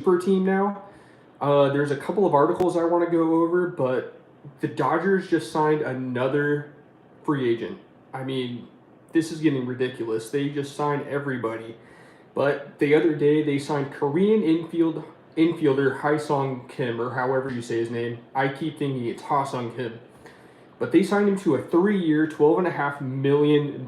super team now. There's a couple of articles I want to go over, but the Dodgers just signed another free agent. I mean, this is getting ridiculous. They just signed everybody. But the other day they signed Korean infielder Haesung Kim, or however you say his name. I keep thinking it's Ha-Sung Kim. But they signed him to a 3-year, $12.5 million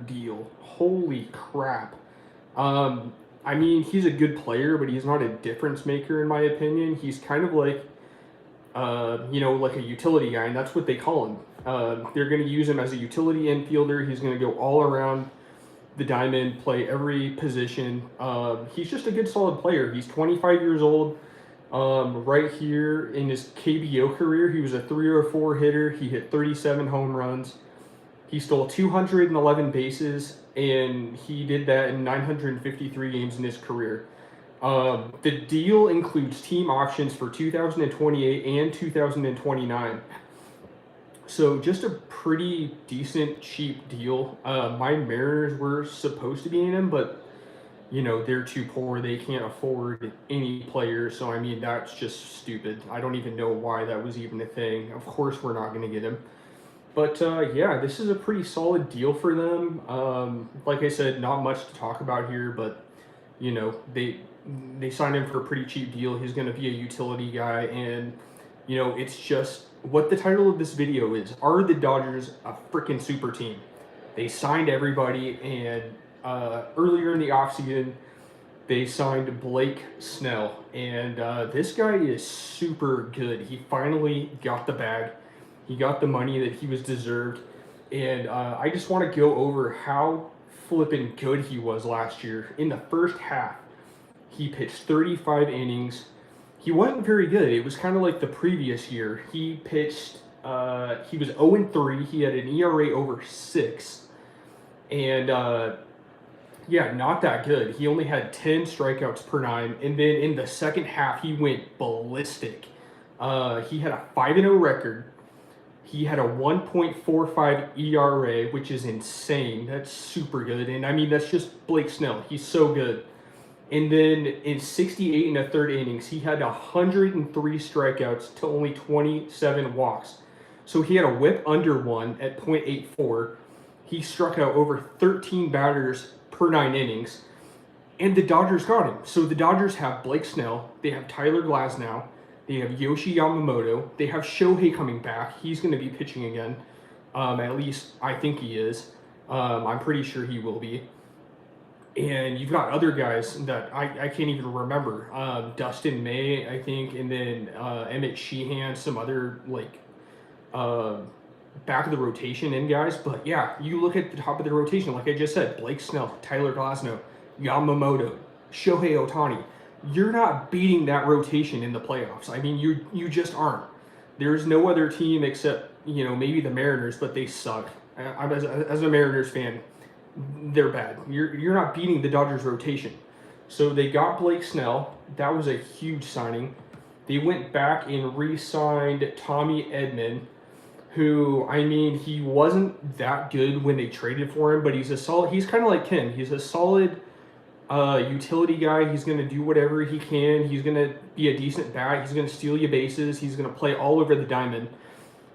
deal. Holy crap. I mean, he's a good player, but he's not a difference maker in my opinion. He's kind of like, like a utility guy, and that's what they call him. They're going to use him as a utility infielder. He's going to go all around the diamond, play every position. He's just a good, solid player. He's 25 years old. Right here in his KBO career, he was a 304 hitter. He hit 37 home runs. He stole 211 bases, and he did that in 953 games in his career. The deal includes team options for 2028 and 2029. So just a pretty decent, cheap deal. My Mariners were supposed to be in him, but they're too poor. They can't afford any players. So I mean, that's just stupid. I don't even know why that was even a thing. Of course, we're not going to get him. But yeah, this is a pretty solid deal for them. Like I said, not much to talk about here, but they signed him for a pretty cheap deal. He's going to be a utility guy, and it's just what the title of this video is. Are the Dodgers a freaking super team? They signed everybody, and earlier in the offseason, they signed Blake Snell, and this guy is super good. He finally got the bag. He got the money that he was deserved, and I just want to go over how flippin' good he was last year. In the first half, he pitched 35 innings. He wasn't very good. It was kind of like the previous year. He pitched, he was 0-3. He had an ERA over 6, and yeah, not that good. He only had 10 strikeouts per nine, and then in the second half, he went ballistic. He had a 5-0 record. He had a 1.45 ERA, which is insane. That's super good. And I mean, that's just Blake Snell. He's so good. And then in 68 and a third innings, he had 103 strikeouts to only 27 walks. So he had a whip under 1 at .84. He struck out over 13 batters per 9 innings. And the Dodgers got him. So the Dodgers have Blake Snell. They have Tyler Glasnow. They have Yoshi Yamamoto. They have Shohei coming back. He's going to be pitching again. At least I think he is. I'm pretty sure he will be. And you've got other guys that I can't even remember. Dustin May, I think, and then Emmett Sheehan, some other back of the rotation in guys. But yeah, you look at the top of the rotation, like I just said, Blake Snell, Tyler Glasnow, Yamamoto, Shohei Ohtani. You're not beating that rotation in the playoffs. I mean, you just aren't. There's no other team except maybe the Mariners, but they suck. As a Mariners fan, they're bad. You're not beating the Dodgers rotation. So they got Blake Snell. That was a huge signing. They went back and re-signed Tommy Edman, who, I mean, he wasn't that good when they traded for him, but he's kind of like Kim. He's a solid utility guy. He's going to do whatever he can. He's going to be a decent bat. He's going to steal you bases. He's going to play all over the diamond.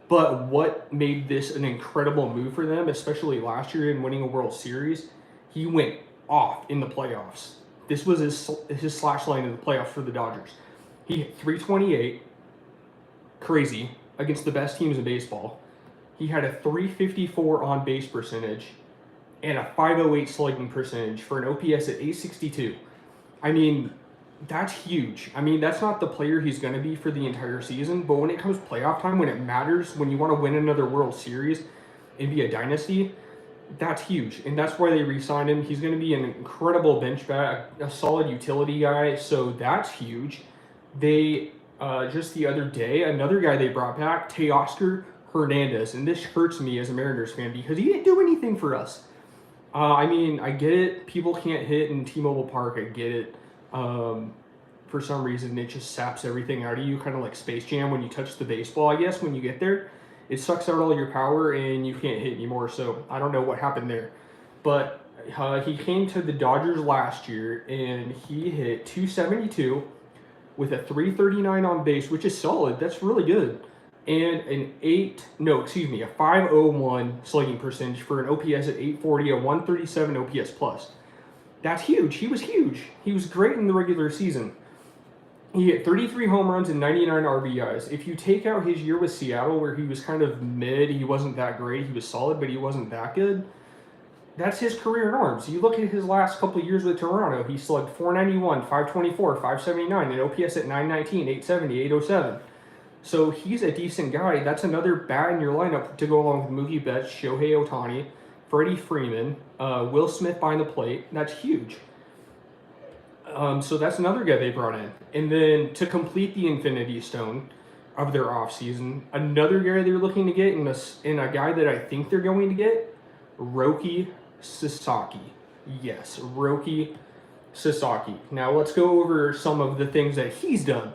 But what made this an incredible move for them, especially last year in winning a World Series, he went off in the playoffs. This was his slash line in the playoffs for the Dodgers. He hit 328, crazy, against the best teams in baseball. He had a 354 on base percentage and a 508 slugging percentage for an OPS at 862. I mean, that's huge. I mean, that's not the player he's going to be for the entire season, but when it comes playoff time, when it matters, when you want to win another World Series and be a dynasty, that's huge. And that's why they re-signed him. He's going to be an incredible bench bat, a solid utility guy, so that's huge. They, just the other day, another guy they brought back, Teoscar Hernandez, and this hurts me as a Mariners fan because he didn't do anything for us. I mean, I get it. People can't hit in T-Mobile Park. I get it. For some reason, it just saps everything out of you, kind of like Space Jam when you touch the baseball, I guess, when you get there. It sucks out all your power, and you can't hit anymore, so I don't know what happened there. But he came to the Dodgers last year, and he hit 272 with a 339 on base, which is solid. That's really good. And a 501 slugging percentage for an OPS at 840, a 137 OPS plus. That's huge. He was huge. He was great in the regular season. He hit 33 home runs and 99 RBIs. If you take out his year with Seattle, where he was kind of mid, he wasn't that great. He was solid, but he wasn't that good. That's his career in arms. You look at his last couple of years with Toronto, he slugged 491, 524, 579, an OPS at 919, 870, 807. So he's a decent guy. That's another bat in your lineup to go along with Mookie Betts, Shohei Ohtani, Freddie Freeman, Will Smith behind the plate. That's huge. So that's another guy they brought in. And then to complete the Infinity Stone of their offseason, another guy they're looking to get, and a guy that I think they're going to get, Roki Sasaki. Yes, Roki Sasaki. Now let's go over some of the things that he's done.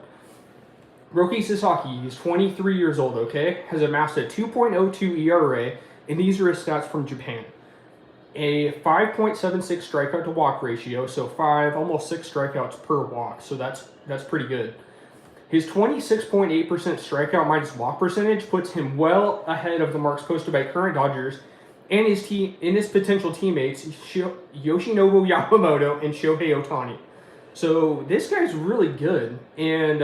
Roki Sasaki, he's 23 years old, okay? Has amassed a 2.02 ERA, and these are his stats from Japan. A 5.76 strikeout to walk ratio, so almost 6 strikeouts per walk, so that's pretty good. His 26.8% strikeout minus walk percentage puts him well ahead of the marks posted by current Dodgers and his potential teammates Yoshinobu Yamamoto and Shohei Ohtani. So this guy's really good, and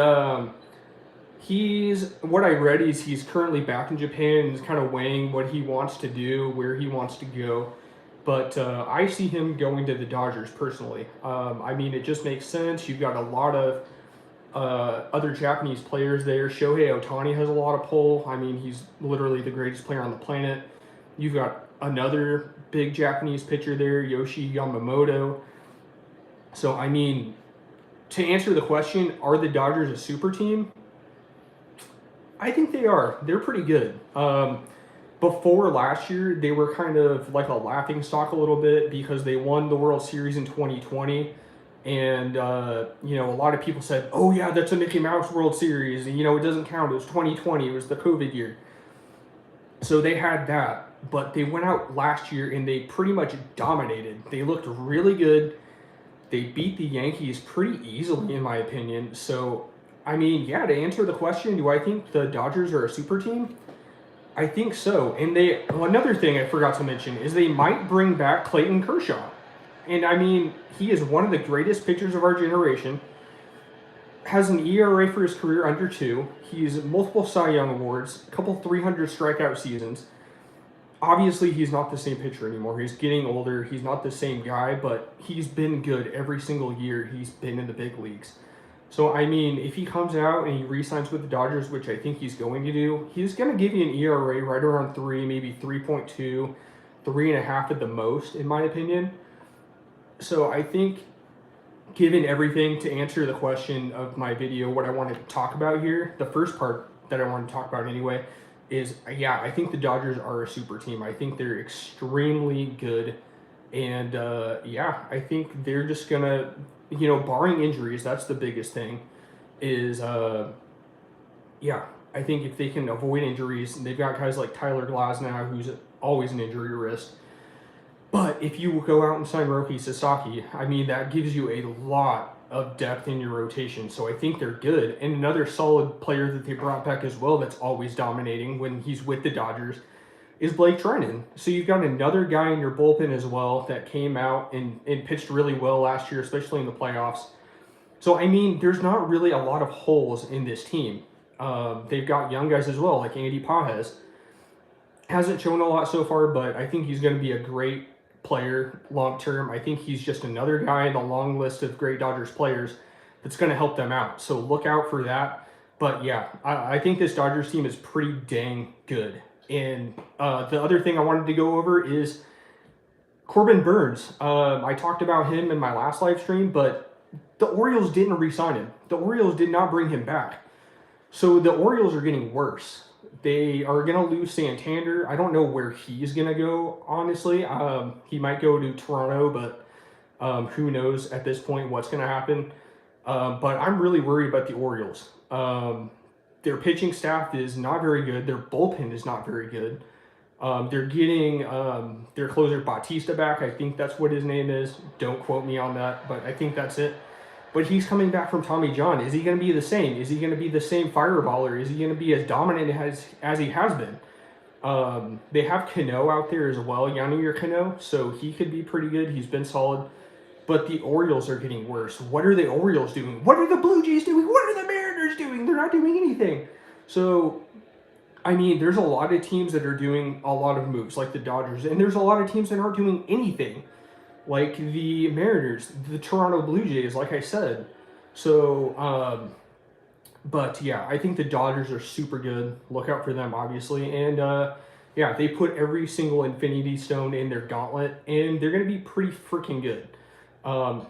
what I read is he's currently back in Japan and is kind of weighing what he wants to do, where he wants to go. But I see him going to the Dodgers personally. I mean, it just makes sense. You've got a lot of other Japanese players there. Shohei Ohtani has a lot of pull. I mean, he's literally the greatest player on the planet. You've got another big Japanese pitcher there, Yoshi Yamamoto. So, I mean, to answer the question, are the Dodgers a super team? I think they are. They're pretty good. Before last year, they were kind of like a laughing stock a little bit because they won the World Series in 2020. And, a lot of people said, oh, yeah, that's a Mickey Mouse World Series. And, it doesn't count. It was 2020. It was the COVID year. So they had that. But they went out last year and they pretty much dominated. They looked really good. They beat the Yankees pretty easily, in my opinion. So, I mean, yeah, to answer the question, do I think the Dodgers are a super team? I think so. And another thing I forgot to mention is they might bring back Clayton Kershaw. And I mean, he is one of the greatest pitchers of our generation. Has an ERA for his career under 2. He's multiple Cy Young awards, a couple 300 strikeout seasons. Obviously, he's not the same pitcher anymore. He's getting older. He's not the same guy, but he's been good every single year he's been in the big leagues. So, I mean, if he comes out and he re-signs with the Dodgers, which I think he's going to do, he's going to give you an ERA right around 3, maybe 3.2, 3.5 at the most, in my opinion. So, I think, given everything, to answer the question of my video, what I wanted to talk about here, the first part that I wanted to talk about anyway, is, yeah, I think the Dodgers are a super team. I think they're extremely good. And, I think they're just going to, barring injuries, that's the biggest thing, is, I think if they can avoid injuries, they've got guys like Tyler Glasnow, who's always an injury risk. But if you go out and sign Roki Sasaki, I mean, that gives you a lot of depth in your rotation. So I think they're good. And another solid player that they brought back as well that's always dominating when he's with the Dodgers is Blake Treinen. So you've got another guy in your bullpen as well that came out and pitched really well last year, especially in the playoffs. So, I mean, there's not really a lot of holes in this team. They've got young guys as well, like Andy Pages. Hasn't shown a lot so far, but I think he's going to be a great player long term. I think he's just another guy in the long list of great Dodgers players that's going to help them out. So look out for that. But yeah, I think this Dodgers team is pretty dang good. And the other thing I wanted to go over is Corbin Burnes. I talked about him in my last live stream, but the Orioles didn't re-sign him. The Orioles did not bring him back. So the Orioles are getting worse. They are going to lose Santander. I don't know where he's going to go, honestly. He might go to Toronto, but who knows at this point what's going to happen. But I'm really worried about the Orioles. Their pitching staff is not very good. Their bullpen is not very good. They're getting their closer Bautista back. I think that's what his name is. Don't quote me on that, but I think that's it. But he's coming back from Tommy John. Is he going to be the same? Is he going to be the same fireballer? Is he going to be as dominant as he has been? They have Cano out there as well, Yennier Cano, so he could be pretty good. He's been solid. But the Orioles are getting worse. What are the Orioles doing? What are the Blue Jays doing? What are the Mariners doing? They're not doing anything. So, I mean, there's a lot of teams that are doing a lot of moves, like the Dodgers, and there's a lot of teams that aren't doing anything, like the Mariners, the Toronto Blue Jays, like I said. So, but yeah, I think the Dodgers are super good. Look out for them, obviously. And yeah, they put every single Infinity Stone in their gauntlet, and they're going to be pretty freaking good.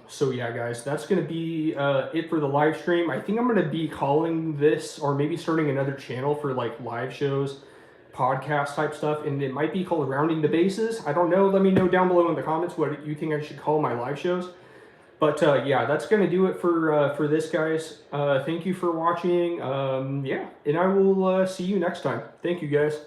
So yeah, guys, that's going to be it for the live stream. I think I'm going to be calling this, or maybe starting another channel for like live shows, podcast type stuff, and it might be called Rounding the Bases. I don't know. Let me know down below in the comments what you think I should call my live shows. But yeah, that's going to do it for this, guys. Thank you for watching. Yeah, and I will see you next time. Thank you, guys.